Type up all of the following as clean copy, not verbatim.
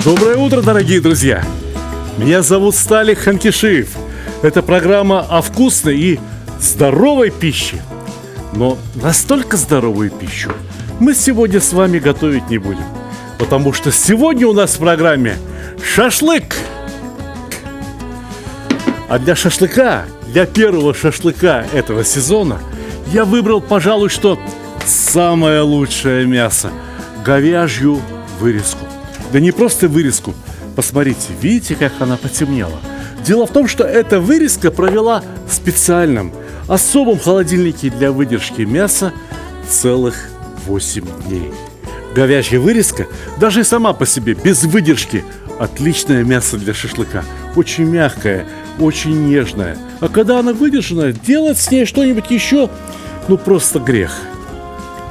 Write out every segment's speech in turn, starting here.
Доброе утро, дорогие друзья! Меня зовут Сталик Ханкишиев. Это программа о вкусной и здоровой пище. Но настолько здоровую пищу мы сегодня с вами готовить не будем. Потому что сегодня у нас в программе шашлык. А для шашлыка, для первого шашлыка этого сезона я выбрал, пожалуй, что самое лучшее мясо – говяжью вырезку. Да не просто вырезку. Посмотрите, видите, как она потемнела? Дело в том, что эта вырезка провела в специальном, особом холодильнике для выдержки мяса целых 8 дней. Говяжья вырезка, даже и сама по себе, без выдержки, отличное мясо для шашлыка. Очень мягкое, очень нежное. А когда она выдержана, делать с ней что-нибудь еще, просто грех.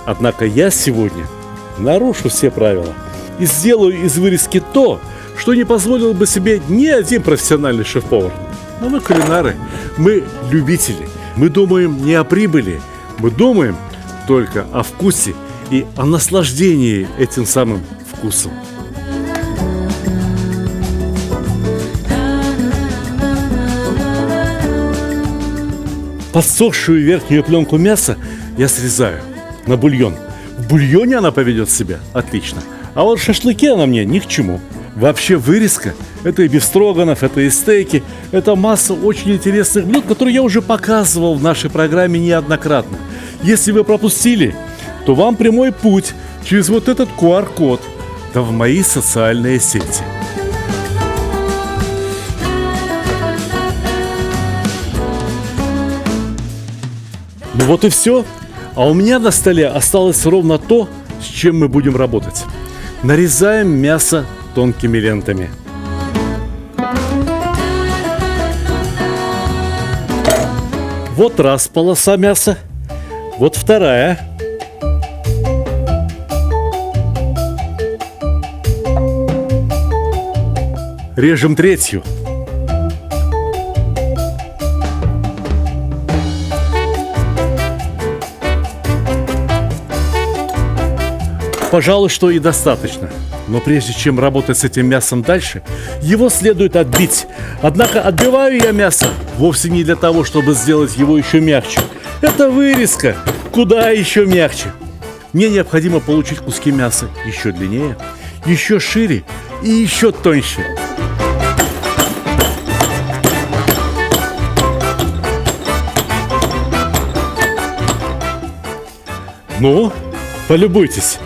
Однако я сегодня нарушу все правила и сделаю из вырезки то, что не позволил бы себе ни один профессиональный шеф-повар. Но мы кулинары, мы любители. Мы думаем не о прибыли, мы думаем только о вкусе и о наслаждении этим самым вкусом. Подсохшую верхнюю пленку мяса я срезаю на бульон. В бульоне она поведет себя отлично, а вот в шашлыке она мне ни к чему. Вообще вырезка – это и бефстроганов, это и стейки, это масса очень интересных блюд, которые я уже показывал в нашей программе неоднократно. Если вы пропустили, то вам прямой путь через вот этот QR-код, да в мои социальные сети. Ну вот и все. А у меня на столе осталось ровно то, с чем мы будем работать. Нарезаем мясо тонкими лентами. Вот раз полоса мяса, вот вторая. Режем третью. Пожалуй, что и достаточно. Но прежде чем работать с этим мясом дальше, его следует отбить. Однако отбиваю я мясо вовсе не для того, чтобы сделать его еще мягче. Это вырезка куда еще мягче. Мне необходимо получить куски мяса еще длиннее, еще шире и еще тоньше. Ну, полюбуйтесь.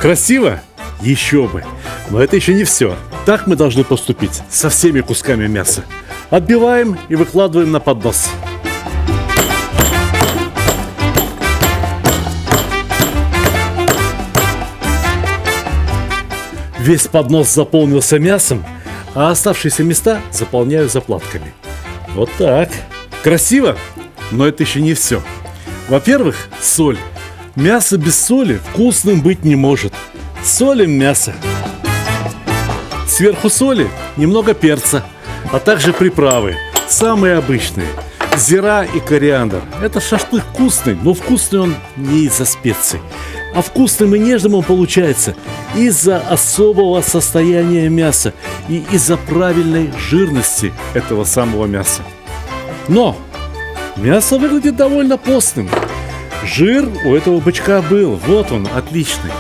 Красиво? Еще бы. Но это еще не все. Так мы должны поступить со всеми кусками мяса. Отбиваем и выкладываем на поднос. Весь поднос заполнился мясом, а оставшиеся места заполняю заплатками. Вот так. Красиво? Но это еще не все. Во-первых, соль. Мясо без соли вкусным быть не может. Солим мясо. Сверху соли немного перца, а также приправы, самые обычные. Зира и кориандр. Это шашлык вкусный, но вкусный он не из-за специй, а вкусным и нежным он получается из-за особого состояния мяса и из-за правильной жирности этого самого мяса. Но мясо выглядит довольно постным. Жир у этого бычка был, вот он, отличный.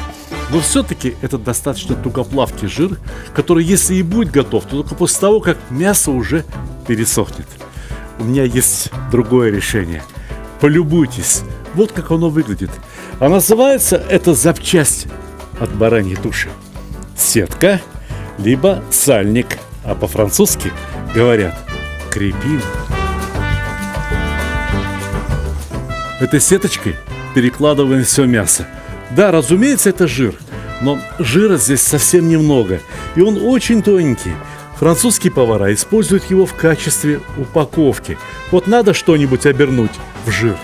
Но все-таки это достаточно тугоплавкий жир, который, если и будет готов, то только после того, как мясо уже пересохнет. У меня есть другое решение. Полюбуйтесь, вот как оно выглядит. А называется это запчасть от бараньей туши. Сетка, либо сальник, а по-французски говорят крепин. Этой сеточкой перекладываем все мясо. Да, разумеется, это жир, но жира здесь совсем немного, и он очень тоненький. Французские повара используют его в качестве упаковки. Вот надо что-нибудь обернуть в жир.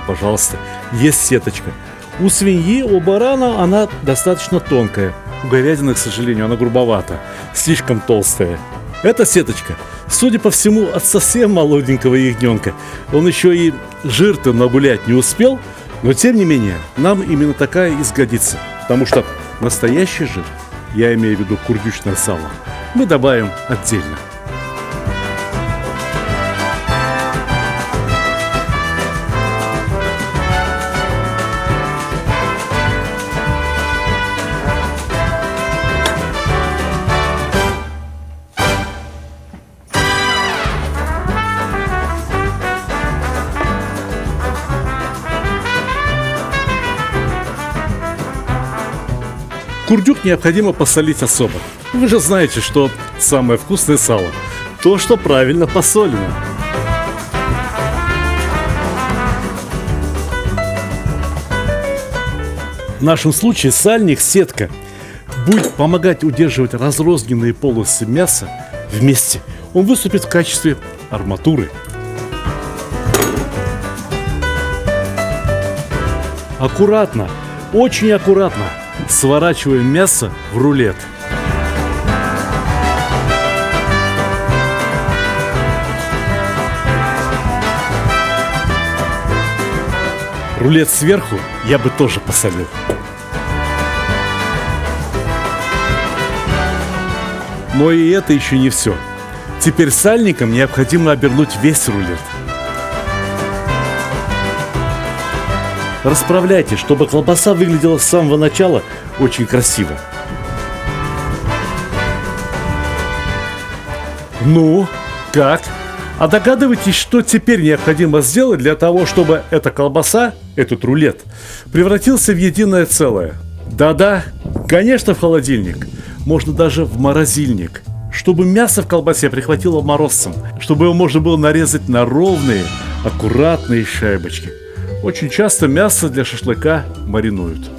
Пожалуйста, есть сеточка. У свиньи, у барана она достаточно тонкая. У говядины, к сожалению, она грубовата, слишком толстая. Эта сеточка, судя по всему, от совсем молоденького ягненка. Он еще и жир-то нагулять не успел, но тем не менее, нам именно такая и сгодится. Потому что настоящий жир я имею в виду курдючное сало, мы добавим отдельно. Курдюк необходимо посолить особо. Вы же знаете, что самое вкусное сало – то, что правильно посолено. В нашем случае сальник, сетка, будет помогать удерживать разрозненные полосы мяса вместе. Он выступит в качестве арматуры. Аккуратно, очень аккуратно сворачиваем мясо в рулет. Рулет сверху я бы тоже посолил. Но и это еще не все. Теперь сальником необходимо обернуть весь рулет. Расправляйте, чтобы колбаса выглядела с самого начала очень красиво. Ну, как? А догадываетесь, что теперь необходимо сделать для того, чтобы эта колбаса, этот рулет, превратился в единое целое? Да-да, конечно, в холодильник. Можно даже в морозильник. Чтобы мясо в колбасе прихватило морозцем. Чтобы его можно было нарезать на ровные, аккуратные шайбочки. Очень часто мясо для шашлыка маринуют,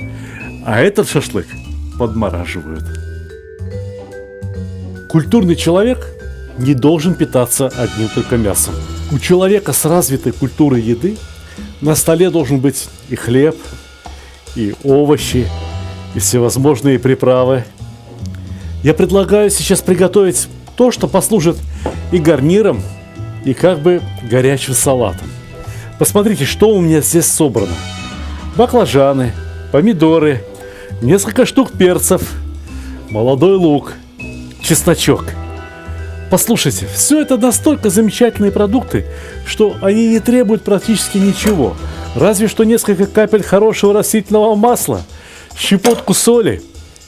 а этот шашлык подмораживают. Культурный человек не должен питаться одним только мясом. У человека с развитой культурой еды на столе должен быть и хлеб, и овощи, и всевозможные приправы. Я предлагаю сейчас приготовить то, что послужит и гарниром, и как бы горячим салатом. Посмотрите, что у меня здесь собрано. Баклажаны, помидоры, несколько штук перцев, молодой лук, чесночок. Послушайте, все это настолько замечательные продукты, что они не требуют практически ничего. Разве что несколько капель хорошего растительного масла, щепотку соли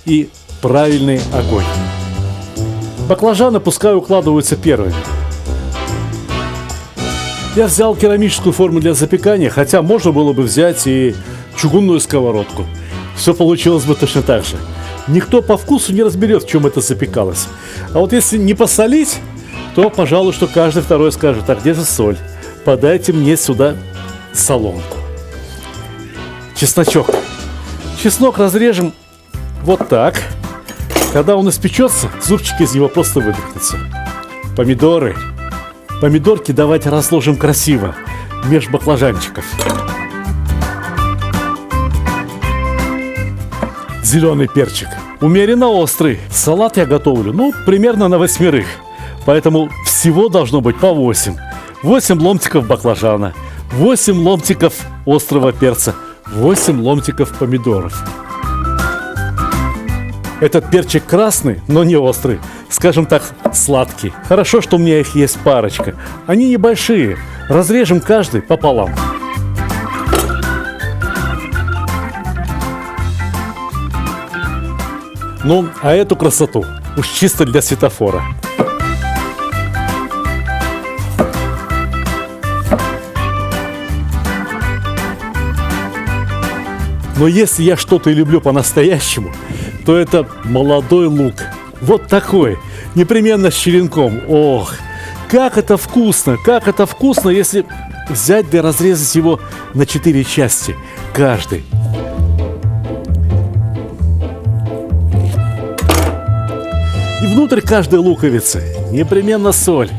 и правильный огонь. Баклажаны пускай укладываются первыми. Я взял керамическую форму для запекания, хотя можно было бы взять и чугунную сковородку. Все получилось бы точно так же. Никто по вкусу не разберет, в чем это запекалось. А вот если не посолить, то, пожалуй, что каждый второй скажет: а где же соль? Подайте мне сюда солонку. Чесночок. Чеснок разрежем вот так. Когда он испечется, зубчики из него просто выдохнутся. Помидоры. Помидорки давайте разложим красиво, меж баклажанчиков. Зеленый перчик. Умеренно острый. Салат я готовлю, примерно на 8. Поэтому всего должно быть по 8. 8 ломтиков баклажана, 8 ломтиков острого перца, 8 ломтиков помидоров. Этот перчик красный, но не острый. Скажем так, сладкий. Хорошо, что у меня их есть парочка. Они небольшие. Разрежем каждый пополам. Ну, а эту красоту уж чисто для светофора. Но если я что-то и люблю по-настоящему, то это молодой лук. Вот такой, непременно с черенком. Ох, как это вкусно, если взять да разрезать его на 4 части, каждый. И внутрь каждой луковицы непременно соль.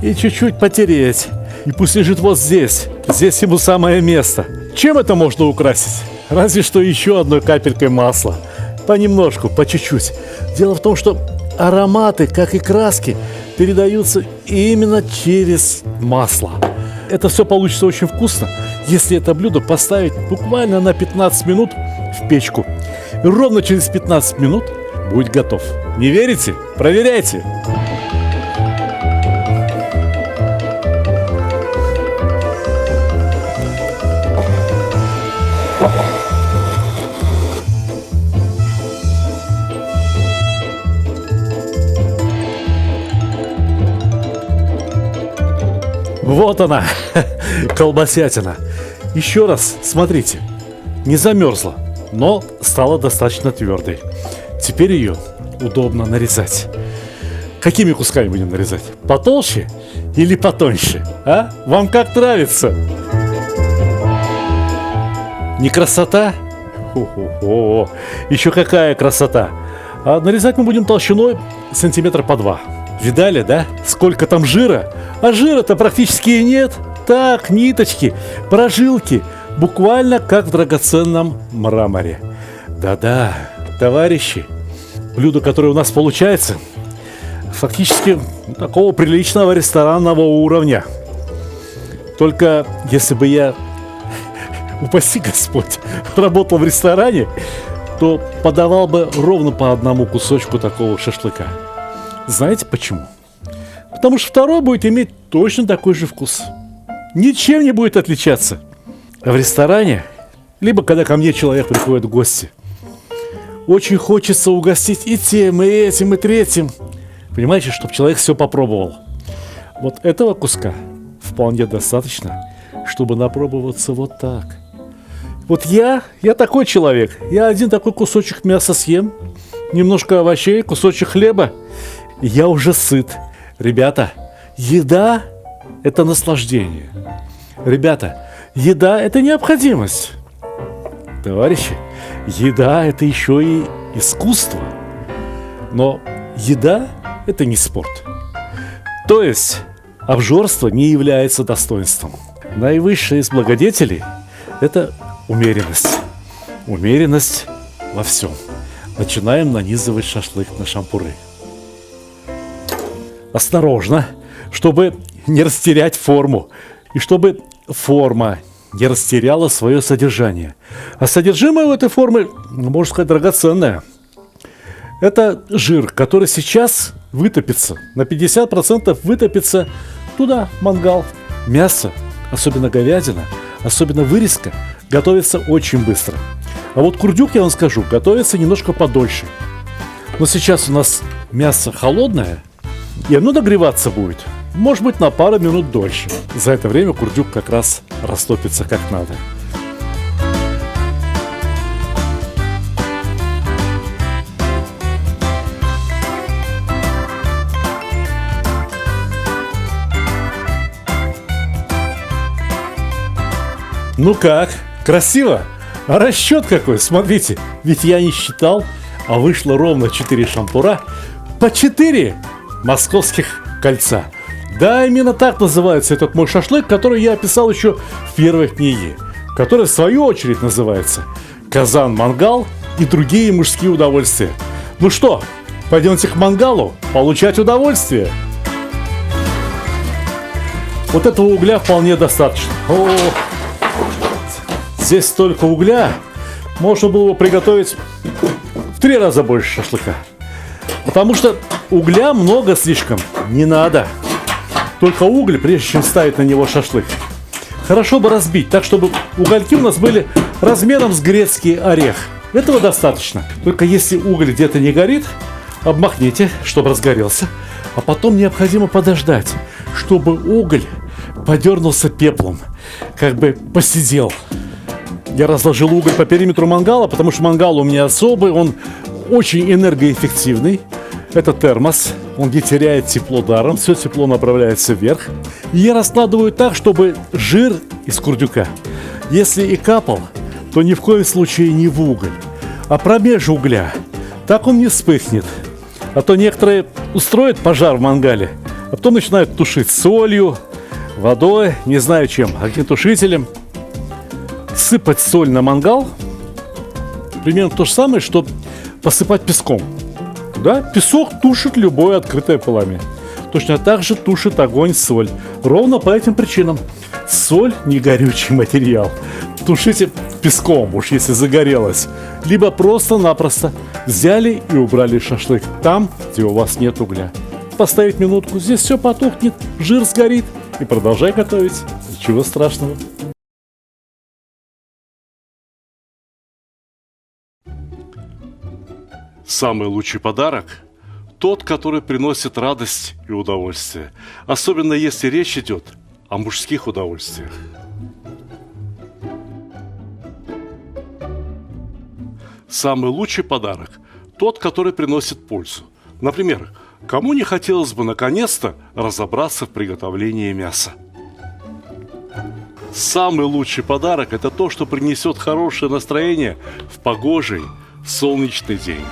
И чуть-чуть потереть. И пусть лежит вот здесь. Здесь ему самое место. Чем это можно украсить? Разве что еще одной капелькой масла. Понемножку, по чуть-чуть. Дело в том, что ароматы, как и краски, передаются именно через масло. Это все получится очень вкусно, если это блюдо поставить буквально на 15 минут в печку. И ровно через 15 минут будь готов. Не верите? Проверяйте. Вот она, колбасятина. Еще раз смотрите. Не замерзла, но стала достаточно твердой. Теперь ее удобно нарезать. Какими кусками будем нарезать? Потолще или потоньше? А? Вам как нравится? Не красота? Хо-хо-хо. Еще какая красота! А нарезать мы будем толщиной сантиметра по 2. Видали, да? Сколько там жира? А жира-то практически и нет. Так, ниточки, прожилки. Буквально как в драгоценном мраморе. Да-да, товарищи, блюдо, которое у нас получается, фактически такого приличного ресторанного уровня. Только если бы я, упаси Господь, работал в ресторане, то подавал бы ровно по одному кусочку такого шашлыка. Знаете почему? Потому что второй будет иметь точно такой же вкус. Ничем не будет отличаться. А в ресторане, либо когда ко мне человек приходит в гости, очень хочется угостить и тем, и этим, и третьим. Понимаете, чтобы человек все попробовал. Вот этого куска вполне достаточно, чтобы напробоваться вот так. Вот я такой человек. Я один такой кусочек мяса съем, немножко овощей, кусочек хлеба, и я уже сыт. Ребята, еда – это наслаждение. Ребята, еда – это необходимость. Товарищи, еда – это еще и искусство. Но еда – это не спорт. То есть обжорство не является достоинством. Наивысшее из благодетелей – это умеренность. Умеренность во всем. Начинаем нанизывать шашлык на шампуры. Осторожно, чтобы не растерять форму. И чтобы форма не растеряла свое содержание. А содержимое у этой формы, можно сказать, драгоценное. Это жир, который сейчас вытопится. На 50% вытопится туда, в мангал. Мясо, особенно говядина, особенно вырезка, готовится очень быстро. А вот курдюк, я вам скажу, готовится немножко подольше. Но сейчас у нас мясо холодное, и оно нагреваться будет, может быть, на пару минут дольше. За это время курдюк как раз растопится как надо. Ну как? Красиво? А расчет какой? Смотрите, ведь я не считал, а вышло ровно 4 шампура по 4 московских кольца. Да, именно так называется этот мой шашлык, который я описал еще в первой книге, которая в свою очередь называется «Казан-мангал и другие мужские удовольствия». Ну что, пойдемте к мангалу получать удовольствие. Вот этого угля вполне достаточно. О, здесь столько угля, можно было бы приготовить в 3 раза больше шашлыка. Потому что угля много слишком не надо. Только уголь, прежде чем ставить на него шашлык, хорошо бы разбить, так чтобы угольки у нас были размером с грецкий орех. Этого достаточно. Только если уголь где-то не горит, обмахните, чтобы разгорелся. А потом необходимо подождать, чтобы уголь подернулся пеплом, как бы посидел. Я разложил уголь по периметру мангала, потому что мангал у меня особый, он очень энергоэффективный. Это термос, он не теряет тепло даром, все тепло направляется вверх. И я раскладываю так, чтобы жир из курдюка, если и капал, то ни в коем случае не в уголь, а промеж угля. Так он не вспыхнет. А то некоторые устроят пожар в мангале, а потом начинают тушить солью, водой, не знаю чем, огнетушителем. Сыпать соль на мангал примерно то же самое, что посыпать песком. Да? Песок тушит любое открытое пламя. Точно так же тушит огонь соль. Ровно по этим причинам. Соль не горючий материал. Тушите песком, уж если загорелось, либо просто-напросто взяли и убрали шашлык там, где у вас нет угля. Поставить минутку, здесь все потухнет, жир сгорит и продолжай готовить. Ничего страшного. Самый лучший подарок – тот, который приносит радость и удовольствие, особенно если речь идет о мужских удовольствиях. Самый лучший подарок – тот, который приносит пользу. Например, кому не хотелось бы наконец-то разобраться в приготовлении мяса? Самый лучший подарок – это то, что принесет хорошее настроение в погожий, солнечный день.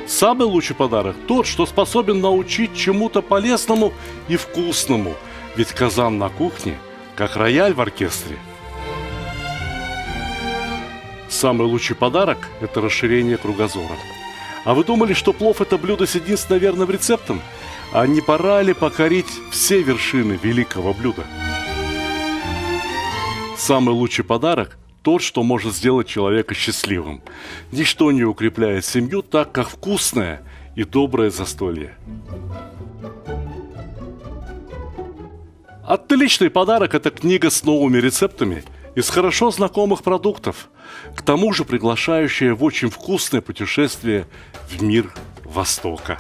Самый лучший подарок – тот, что способен научить чему-то полезному и вкусному, ведь казан на кухне, как рояль в оркестре. Самый лучший подарок – это расширение кругозора. А вы думали, что плов – это блюдо с единственно верным рецептом? А не пора ли покорить все вершины великого блюда? Самый лучший подарок – тот, что может сделать человека счастливым. Ничто не укрепляет семью так, как вкусное и доброе застолье. Отличный подарок – это книга с новыми рецептами из хорошо знакомых продуктов, к тому же приглашающая в очень вкусное путешествие в мир Востока.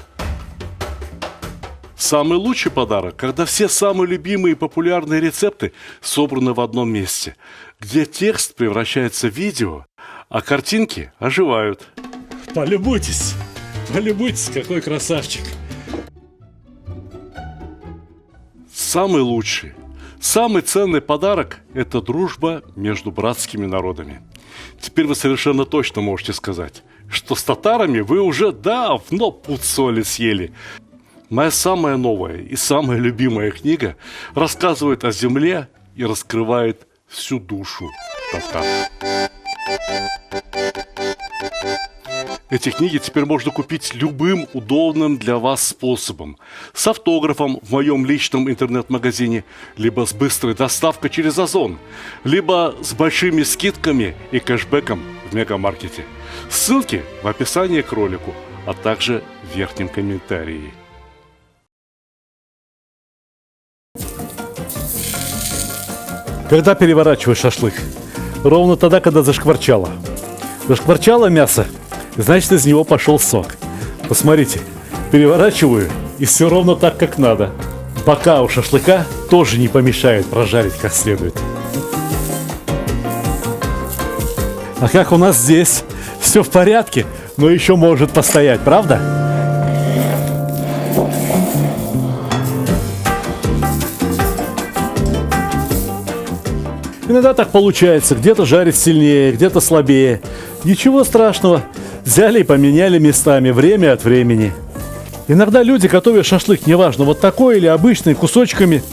Самый лучший подарок, когда все самые любимые и популярные рецепты собраны в одном месте, где текст превращается в видео, а картинки оживают. Полюбуйтесь, какой красавчик. Самый лучший, самый ценный подарок – это дружба между братскими народами. Теперь вы совершенно точно можете сказать, что с татарами вы уже давно пуд соли съели. Моя самая новая и самая любимая книга рассказывает о земле и раскрывает всю душу татар. Эти книги теперь можно купить любым удобным для вас способом. С автографом в моем личном интернет-магазине, либо с быстрой доставкой через Озон, либо с большими скидками и кэшбэком в мегамаркете. Ссылки в описании к ролику, а также в верхнем комментарии. Когда переворачиваешь шашлык? Ровно тогда, когда зашкварчало. Зашкварчало мясо, значит, из него пошел сок. Посмотрите, переворачиваю, и все ровно так, как надо. Бока у шашлыка тоже не помешает прожарить как следует. А как у нас здесь? Все в порядке, но еще может постоять, правда? Иногда так получается, где-то жарит сильнее, где-то слабее. Ничего страшного, взяли и поменяли местами, время от времени. Иногда люди, готовя шашлык, неважно, вот такой или обычный, кусочками,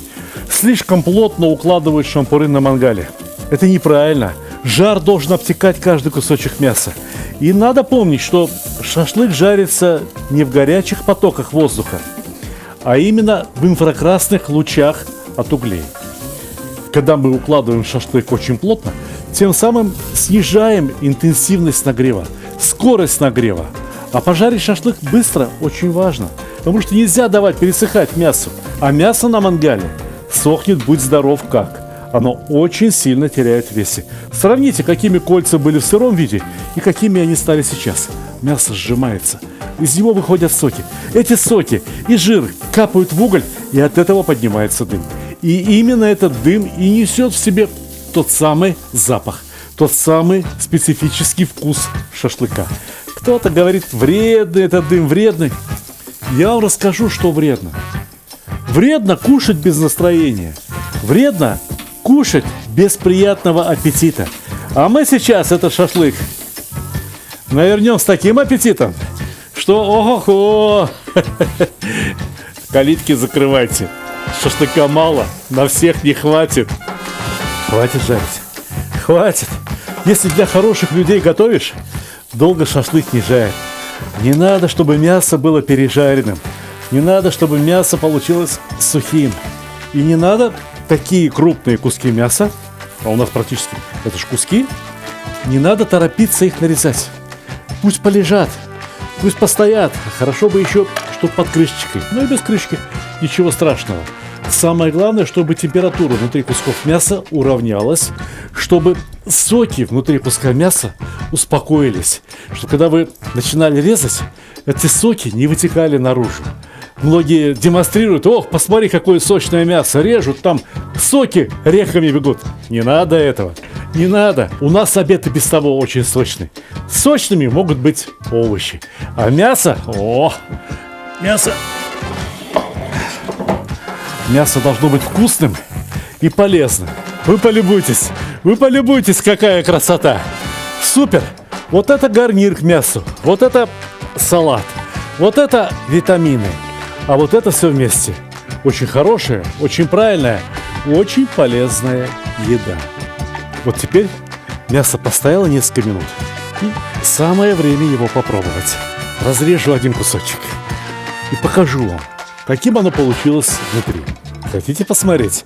слишком плотно укладывают шампуры на мангале. Это неправильно. Жар должен обтекать каждый кусочек мяса. И надо помнить, что шашлык жарится не в горячих потоках воздуха, а именно в инфракрасных лучах от углей. Когда мы укладываем шашлык очень плотно, тем самым снижаем интенсивность нагрева, скорость нагрева. А пожарить шашлык быстро очень важно, потому что нельзя давать пересыхать мясу. А мясо на мангале сохнет, будь здоров как. Оно очень сильно теряет в весе. Сравните, какими кольца были в сыром виде и какими они стали сейчас. Мясо сжимается, из него выходят соки. Эти соки и жир капают в уголь, и от этого поднимается дым. И именно этот дым и несет в себе тот самый запах, тот самый специфический вкус шашлыка. Кто-то говорит, вредный этот дым, вредный. Я вам расскажу, что вредно. Вредно кушать без настроения. Вредно кушать без приятного аппетита. А мы сейчас этот шашлык навернем с таким аппетитом, что ого-го! Калитки закрывайте. Шашлыка мало, на всех не хватит. Хватит жарить. Хватит. Если для хороших людей готовишь, долго шашлык не жарит. Не надо, чтобы мясо было пережаренным. Не надо, чтобы мясо получилось сухим. И не надо такие крупные куски мяса, а у нас практически это ж куски, не надо торопиться их нарезать. Пусть полежат, пусть постоят. Хорошо бы еще, чтобы под крышечкой. Но и без крышки ничего страшного. Самое главное, чтобы температура внутри кусков мяса уравнялась, чтобы соки внутри куска мяса успокоились. Что когда вы начинали резать, эти соки не вытекали наружу. Многие демонстрируют: ох, посмотри, какое сочное мясо, режут, там соки реками бегут. Не надо этого, не надо. У нас обед и без того очень сочный. Сочными могут быть овощи, а мясо, мясо должно быть вкусным и полезным. Вы полюбуйтесь, какая красота. Супер! Вот это гарнир к мясу, вот это салат, вот это витамины. А вот это все вместе очень хорошая, очень правильная, очень полезная еда. Вот теперь мясо постояло несколько минут, и самое время его попробовать. Разрежу один кусочек и покажу вам, каким оно получилось внутри. Хотите посмотреть?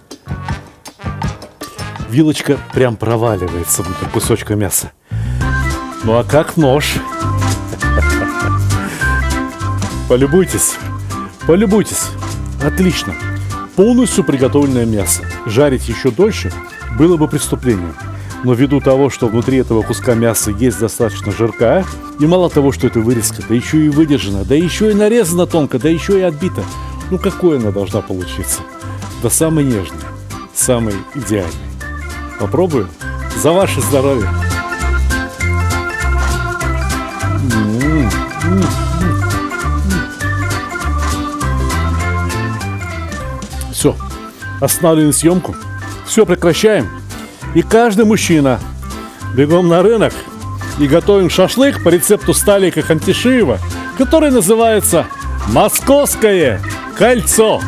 Вилочка прям проваливается внутрь кусочка мяса. Ну а как нож? Полюбуйтесь. Отлично. Полностью приготовленное мясо. Жарить еще дольше было бы преступлением. Но ввиду того, что внутри этого куска мяса есть достаточно жирка, и мало того, что это вырезка, да еще и выдержана, да еще и нарезана тонко, да еще и отбита. Ну какой она должна получиться? Да самый нежный, самый идеальный. Попробую. За ваше здоровье. Все, останавливаем съемку. Все, прекращаем. И каждый мужчина бегом на рынок и готовим шашлык по рецепту Сталика Хантишиева, который называется «Московское кольцо».